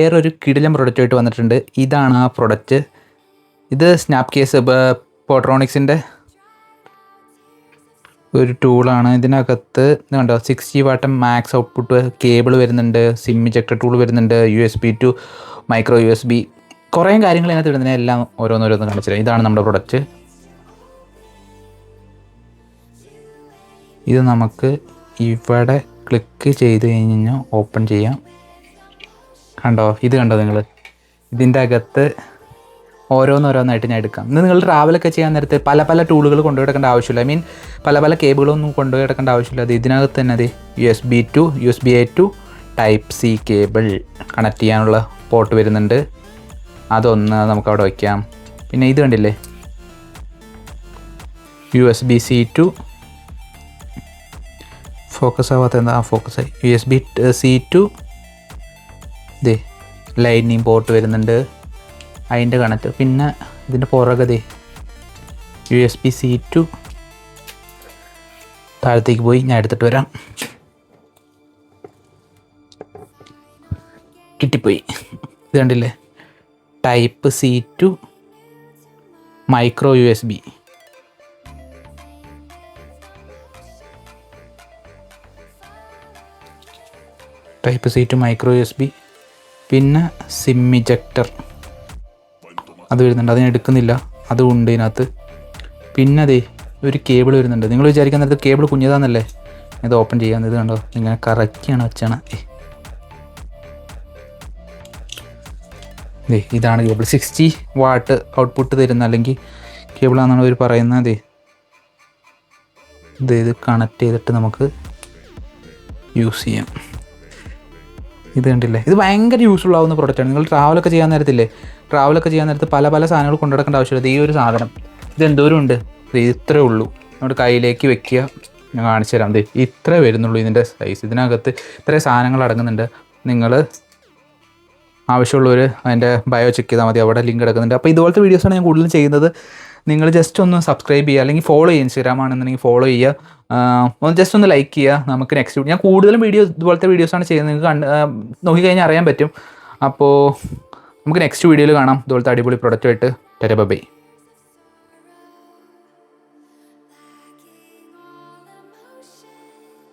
വേറൊരു കിടിലം പ്രൊഡക്റ്റായിട്ട് വന്നിട്ടുണ്ട്. ഇതാണ് ആ പ്രൊഡക്റ്റ്. ഇത് സ്നാപ്പ് കേസ് പോട്രോണിക്സിൻ്റെ ഒരു ടൂളാണ്. ഇതിനകത്ത് കണ്ടോ 60 വാട്ട് മാക്സ് ഔട്ട്പുട്ട് കേബിൾ വരുന്നുണ്ട്, സിം ഇജക്ടർ ടൂൾ വരുന്നുണ്ട്, USB to മൈക്രോ USB, കുറേ കാര്യങ്ങൾ ഇതിനകത്ത് ഇടുന്നതിനെ എല്ലാം ഓരോന്നോരോന്ന് കാണിച്ചില്ല. ഇതാണ് നമ്മുടെ പ്രൊഡക്റ്റ്. ഇത് നമുക്ക് ഇവിടെ ക്ലിക്ക് ചെയ്ത് കഴിഞ്ഞാൽ ഓപ്പൺ ചെയ്യാം. കണ്ടോ, ഇത് കണ്ടോ നിങ്ങൾ? ഇതിൻ്റെ അകത്ത് ഓരോന്നോരോന്നായിട്ട് ഞാൻ എടുക്കാം. ഇന്ന് നിങ്ങൾ ട്രാവലൊക്കെ ചെയ്യാൻ നേരത്ത് പല ടൂളുകൾ കൊണ്ടുപോയി ആവശ്യമില്ല. പല കേബിളൊന്നും കൊണ്ടുപോയി എടുക്കേണ്ട ആവശ്യമില്ല. അത് ഇതിനകത്ത് തന്നെ അത് USB-A to Type-C cable connect ചെയ്യാനുള്ള പോർട്ട് വരുന്നുണ്ട്. അതൊന്ന് നമുക്കവിടെ വയ്ക്കാം. പിന്നെ ഇത് കണ്ടില്ലേ, USB-C to ഫോക്കസ് ആവാത്ത എന്താ, ഫോക്കസായി. USB-C to ലൈറ്റ്നിങ് പോർട്ട് വരുന്നുണ്ട്, അതിൻ്റെ കണക്ട്. പിന്നെ ഇതിൻ്റെ പുറകെ USB-C to താഴത്തേക്ക് പോയി ഞാൻ എടുത്തിട്ട് വരാം. കിട്ടിപ്പോയി. ഇത് കണ്ടില്ലേ, Type-C to micro USB. Type-C to micro USB. പിന്നെ സിം ഇജക്ടർ അത് വരുന്നുണ്ട്. അതിന് എടുക്കുന്നില്ല, അതും ഉണ്ട് ഇതിനകത്ത്. പിന്നെ ഒരു കേബിൾ വരുന്നുണ്ട്. നിങ്ങൾ വിചാരിക്കാൻ നേരത്ത് കേബിൾ കുഞ്ഞതാന്നല്ലേ. ഇത് ഓപ്പൺ ചെയ്യാൻ ഇത് കണ്ടോ, ഇങ്ങനെ കറക്കിയാണ് വെച്ചാണ്. ഇതാണ് കേബിൾ. 60 വാട്ട് ഔട്ട്പുട്ട് തരുന്ന അല്ലെങ്കിൽ കേബിളാണെന്നാണ് അവർ പറയുന്നത്. ഇത് കണക്ട് ചെയ്തിട്ട് നമുക്ക് യൂസ് ചെയ്യാം. ഇത് കണ്ടില്ലേ, ഇത് ഭയങ്കര യൂസ്ഫുൾ ആവുന്ന പ്രൊഡക്റ്റാണ്. നിങ്ങൾ ട്രാവലൊക്കെ ചെയ്യാൻ നേരത്ത് പല സാധനങ്ങൾ കൊണ്ടുനടക്കേണ്ട ആവശ്യമില്ല. ഈ ഒരു സാധനം ഇത് എന്തോരം ഉണ്ട്, ഇത്രേ ഉള്ളൂ. നമ്മുടെ കയ്യിലേക്ക് വെക്കുക. ഞാൻ കാണിച്ചു തരാം. ഇത്രേ വരുന്നുള്ളൂ ഇതിൻ്റെ സൈസ്. ഇതിനകത്ത് ഇത്രയും സാധനങ്ങൾ അടങ്ങുന്നുണ്ട്. നിങ്ങൾ ആവശ്യമുള്ളവർ അതിൻ്റെ ബയോ ചെക്ക് ചെയ്താൽ മതി, അവിടെ ലിങ്ക് കിടക്കുന്നുണ്ട്. അപ്പോൾ ഇതുപോലത്തെ വീഡിയോസാണ് ഞാൻ കൂടുതലും ചെയ്യുന്നത്. നിങ്ങൾ ജസ്റ്റ് ഒന്ന് സബ്സ്ക്രൈബ് ചെയ്യുക, അല്ലെങ്കിൽ ഫോളോ ചെയ്യുക. Instagram ആണെന്നുണ്ടെങ്കിൽ ഫോളോ ചെയ്യുക. ജസ്റ്റ് ഒന്ന് ലൈക്ക് ചെയ്യുക. നമുക്ക് നെക്സ്റ്റ് ഞാൻ കൂടുതലും ഇതുപോലത്തെ വീഡിയോസാണ് ചെയ്യുന്നത്. നിങ്ങൾക്ക് നോക്കിക്കഴിഞ്ഞാൽ അറിയാൻ പറ്റും. അപ്പോൾ നമുക്ക് നെക്സ്റ്റ് വീഡിയോയിൽ കാണാം ഇതുപോലത്തെ അടിപൊളി പ്രൊഡക്റ്റുമായിട്ട്. ബൈ.